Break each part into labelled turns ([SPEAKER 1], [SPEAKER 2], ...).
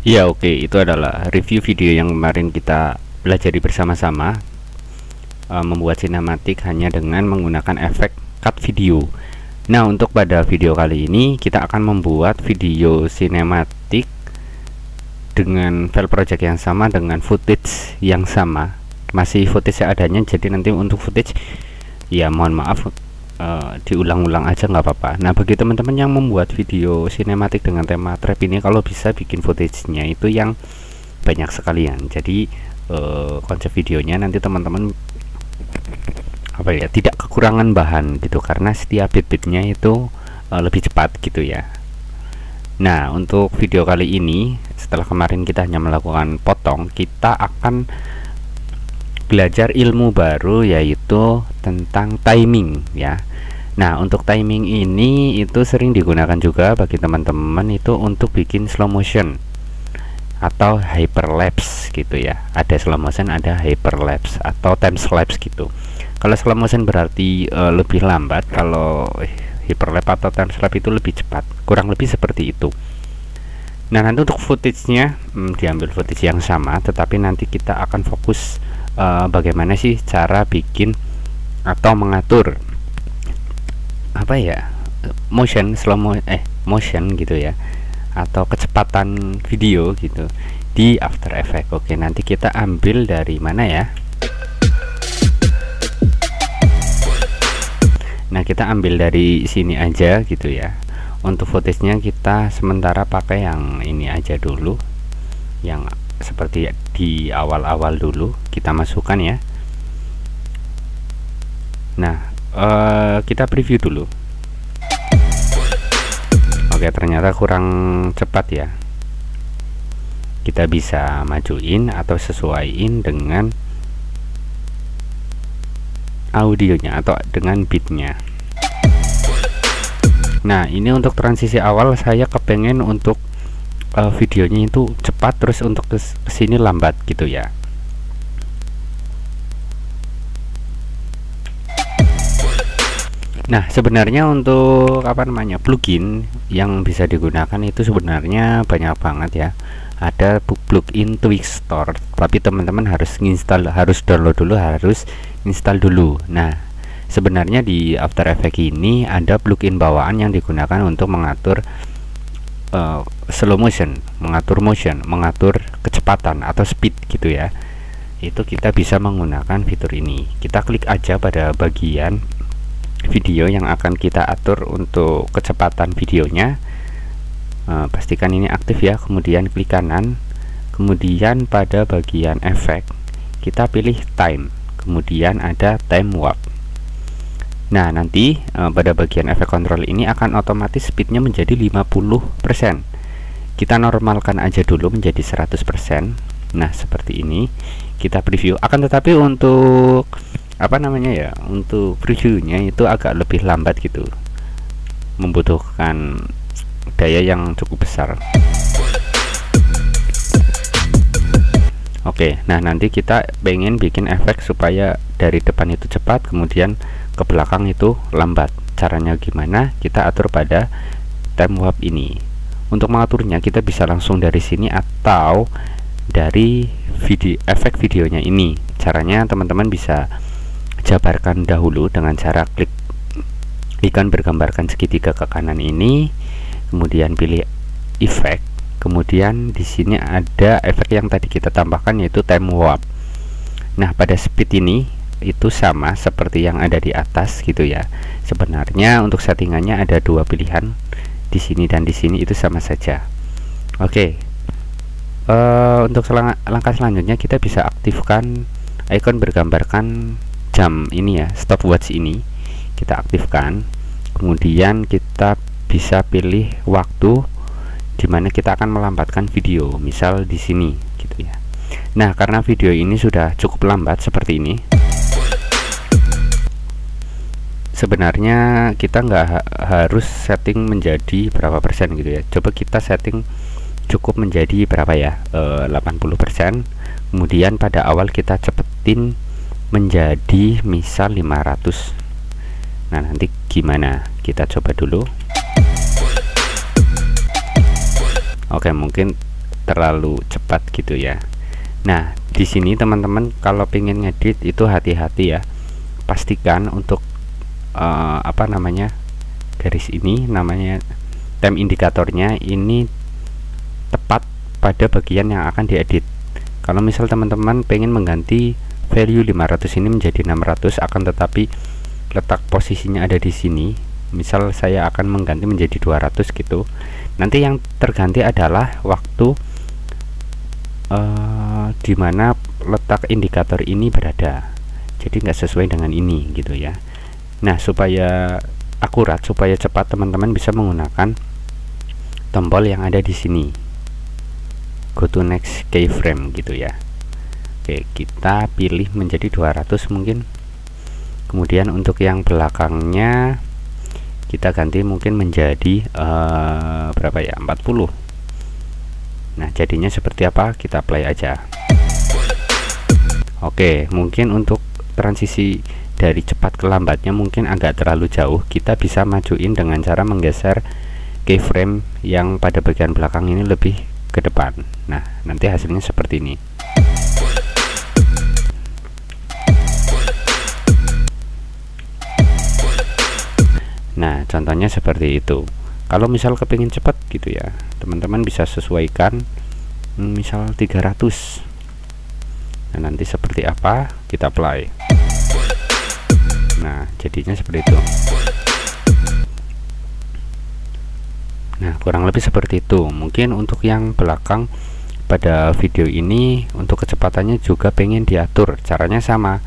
[SPEAKER 1] Ya oke, itu adalah review video yang kemarin kita pelajari bersama-sama, membuat sinematik hanya dengan menggunakan efek cut video. Nah, untuk pada video kali ini kita akan membuat video sinematik dengan file project yang sama, dengan footage yang sama, masih footage adanya. Jadi nanti untuk footage ya mohon maaf, diulang-ulang aja nggak apa-apa. Nah, bagi teman-teman yang membuat video sinematik dengan tema trap ini, kalau bisa bikin footage-nya itu yang banyak sekalian. Jadi konsep videonya nanti teman-teman apa ya, tidak kekurangan bahan gitu, karena setiap bit-bitnya itu lebih cepat gitu ya. Nah, untuk video kali ini, setelah kemarin kita hanya melakukan potong, kita akan belajar ilmu baru, yaitu tentang timing ya. Nah, untuk timing ini itu sering digunakan juga bagi teman-teman itu untuk bikin slow motion atau hyperlapse gitu ya. Ada slow motion, ada hyperlapse atau time lapse gitu. Kalau slow motion berarti lebih lambat, kalau hyperlapse atau time lapse itu lebih cepat, kurang lebih seperti itu. Nah, nanti untuk footage-nya diambil footage yang sama, tetapi nanti kita akan fokus bagaimana sih cara bikin atau mengatur apa ya, motion motion gitu ya, atau kecepatan video gitu di After Effects. Oke, nanti kita ambil dari mana ya? Nah, kita ambil dari sini aja gitu ya. Untuk footage-nya kita sementara pakai yang ini aja dulu, yang seperti di awal-awal dulu kita masukkan ya. Nah, kita preview dulu. Oke, ternyata kurang cepat ya. Kita bisa majuin atau sesuaiin dengan audionya atau dengan beatnya. Nah, ini untuk transisi awal saya kepengen untuk videonya itu cepat, terus untuk kesini lambat gitu ya. Nah, sebenarnya untuk apa namanya, plugin yang bisa digunakan itu sebenarnya banyak banget ya. Ada plugin Twixtor, tapi teman-teman harus download dulu, harus install dulu. Nah, sebenarnya di After Effects ini ada plugin bawaan yang digunakan untuk mengatur slow motion, mengatur kecepatan atau speed gitu ya. Itu kita bisa menggunakan fitur ini. Kita klik aja pada bagian video yang akan kita atur untuk kecepatan videonya. Pastikan ini aktif ya, kemudian klik kanan, kemudian pada bagian efek kita pilih time, kemudian ada time warp. Nah, nanti pada bagian efek kontrol ini akan otomatis speednya menjadi 50%. Kita normalkan aja dulu menjadi 100%. Nah, seperti ini kita preview. Akan tetapi untuk apa namanya ya, untuk previewnya itu agak lebih lambat gitu, membutuhkan daya yang cukup besar. Oke, nah nanti kita pengen bikin efek supaya dari depan itu cepat, kemudian ke belakang itu lambat. Caranya gimana? Kita atur pada time warp ini. Untuk mengaturnya kita bisa langsung dari sini atau dari efek videonya ini. Caranya teman-teman bisa jabarkan dahulu dengan cara klik ikan bergambarkan segitiga ke kanan ini, kemudian pilih efek, kemudian di sini ada efek yang tadi kita tambahkan yaitu time warp. Nah, pada speed ini itu sama seperti yang ada di atas gitu ya. Sebenarnya untuk settingannya ada dua pilihan, di sini dan di sini, itu sama saja. Oke, untuk langkah selanjutnya kita bisa aktifkan icon bergambarkan jam ini ya, stopwatch ini kita aktifkan. Kemudian kita bisa pilih waktu dimana kita akan melambatkan video, misal di sini gitu ya. Nah, karena video ini sudah cukup lambat seperti ini, sebenarnya kita nggak harus setting menjadi berapa persen gitu ya. Coba kita setting cukup menjadi berapa ya, 80%. Kemudian pada awal kita cepetin menjadi misal 500. Nah, nanti gimana, kita coba dulu. Oke, mungkin terlalu cepat gitu ya. Nah, di sini teman-teman kalau pengen ngedit itu hati-hati ya. Pastikan untuk garis ini namanya time indikatornya ini tepat pada bagian yang akan diedit. Kalau misal teman-teman pengen mengganti value 500 ini menjadi 600, akan tetapi letak posisinya ada di sini, misal saya akan mengganti menjadi 200 gitu, nanti yang terganti adalah waktu dimana letak indikator ini berada, jadi nggak sesuai dengan ini gitu ya. Nah, supaya akurat, supaya cepat, teman-teman bisa menggunakan tombol yang ada di sini, go to next keyframe gitu ya. Oke, kita pilih menjadi 200 mungkin. Kemudian untuk yang belakangnya kita ganti mungkin menjadi berapa ya, 40. Nah, jadinya seperti apa, kita play aja. Oke, mungkin untuk transisi dari cepat ke lambatnya mungkin agak terlalu jauh. Kita bisa majuin dengan cara menggeser keyframe yang pada bagian belakang ini lebih ke depan. Nah, nanti hasilnya seperti ini. Nah, contohnya seperti itu. Kalau misal kepingin cepat gitu ya, teman-teman bisa sesuaikan misal 300. Nah, nanti seperti apa, kita play. Nah, jadinya seperti itu. Nah, kurang lebih seperti itu. Mungkin untuk yang belakang pada video ini untuk kecepatannya juga pengen diatur, caranya sama,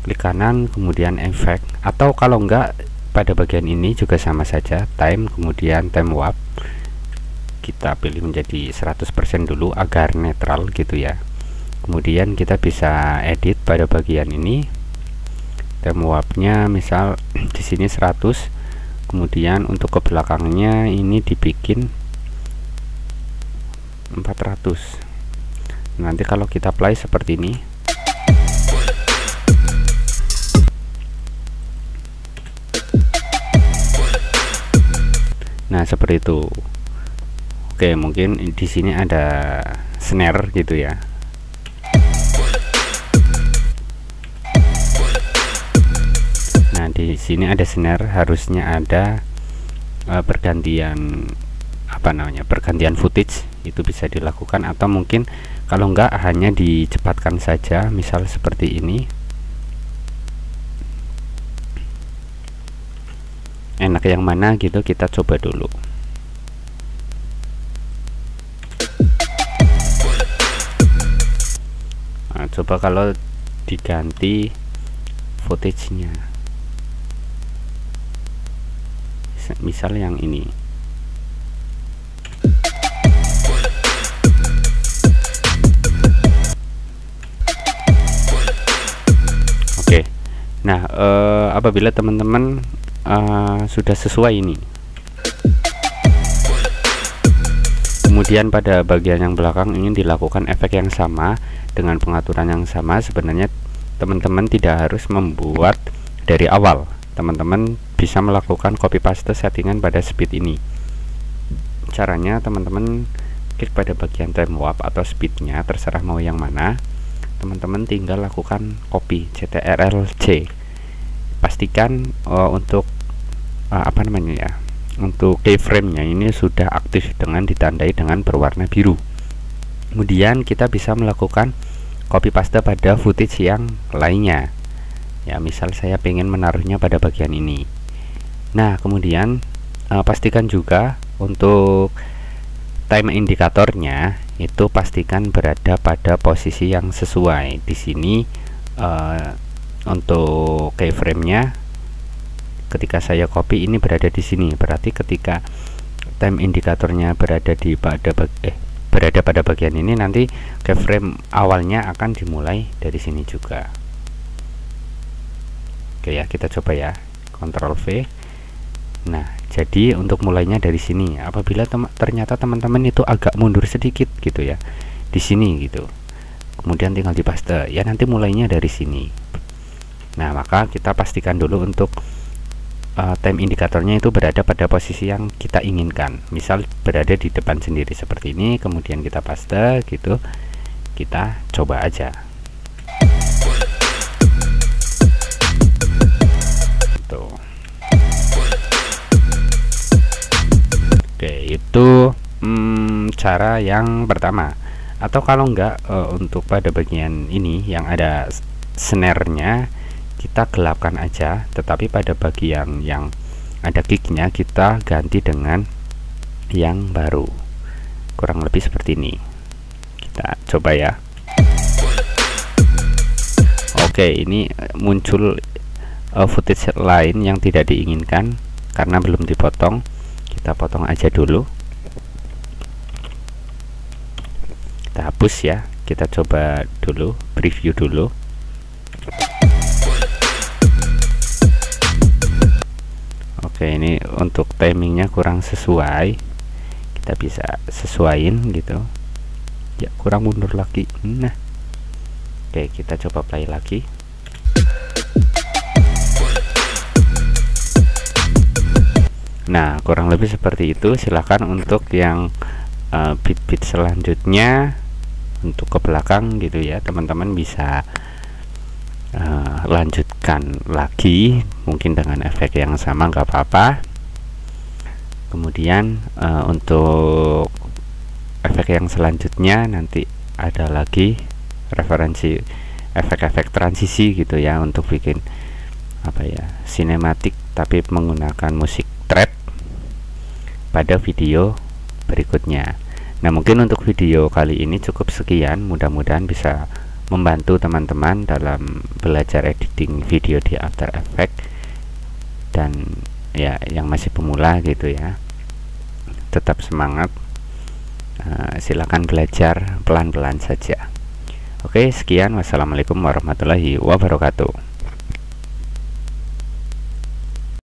[SPEAKER 1] klik kanan kemudian efek, atau kalau enggak pada bagian ini juga sama saja, time kemudian time warp, kita pilih menjadi 100% dulu agar netral gitu ya. Kemudian kita bisa edit pada bagian ini, time warpnya misal di sini 100, kemudian untuk ke belakangnya ini dibikin 400. Nanti kalau kita play seperti ini. Nah, seperti itu. Oke, mungkin di sini ada snare gitu ya. Nah, di sini ada snare, harusnya ada pergantian pergantian footage, itu bisa dilakukan, atau mungkin kalau enggak hanya dicepatkan saja, misal seperti ini. Enak yang mana gitu, kita coba dulu. Nah, coba kalau diganti footage-nya, misal yang ini. Oke. Nah, apabila teman-teman sudah sesuai ini, kemudian pada bagian yang belakang ingin dilakukan efek yang sama dengan pengaturan yang sama, sebenarnya teman-teman tidak harus membuat dari awal. Teman-teman bisa melakukan copy paste settingan pada speed ini. Caranya teman-teman klik pada bagian time warp atau speednya, terserah mau yang mana. Teman-teman tinggal lakukan copy CTRL-C. Pastikan untuk untuk keyframe-nya ini sudah aktif dengan ditandai dengan berwarna biru. Kemudian kita bisa melakukan copy paste pada footage yang lainnya. Ya, misal saya pengen menaruhnya pada bagian ini. Nah, kemudian pastikan juga untuk time indikatornya itu pastikan berada pada posisi yang sesuai. Di sini untuk keyframe-nya ketika saya copy ini berada di sini, berarti ketika time indikatornya berada pada bagian ini, nanti keyframe awalnya akan dimulai dari sini juga. Oke ya, kita coba ya, Ctrl V. Nah, jadi untuk mulainya dari sini. Apabila ternyata teman-teman itu agak mundur sedikit gitu ya, di sini gitu, kemudian tinggal dipaste ya, nanti mulainya dari sini. Nah, maka kita pastikan dulu untuk time indikatornya itu berada pada posisi yang kita inginkan. Misal berada di depan sendiri seperti ini, kemudian kita paste gitu. Kita coba aja. Tuh. Oke, itu cara yang pertama. Atau kalau enggak, untuk pada bagian ini yang ada snare-nya kita gelapkan aja, tetapi pada bagian yang ada kicknya kita ganti dengan yang baru, kurang lebih seperti ini. Kita coba ya. Oke, ini muncul footage lain yang tidak diinginkan karena belum dipotong. Kita potong aja dulu, kita hapus ya. Kita coba dulu, preview dulu. Oke, ini untuk timingnya kurang sesuai, kita bisa sesuaiin gitu ya, kurang mundur lagi. Nah, oke, kita coba play lagi. Nah, kurang lebih seperti itu. Silahkan untuk yang beat-beat selanjutnya untuk ke belakang gitu ya, teman-teman bisa lanjutkan lagi mungkin dengan efek yang sama, nggak apa-apa. Kemudian untuk efek yang selanjutnya nanti ada lagi referensi efek-efek transisi gitu ya, untuk bikin apa ya, sinematik tapi menggunakan musik trap pada video berikutnya. Nah, mungkin untuk video kali ini cukup sekian. Mudah-mudahan bisa membantu teman-teman dalam belajar editing video di After Effects, dan ya yang masih pemula gitu ya, tetap semangat. Silakan belajar pelan-pelan saja. Oke, sekian. Wassalamualaikum warahmatullahi wabarakatuh.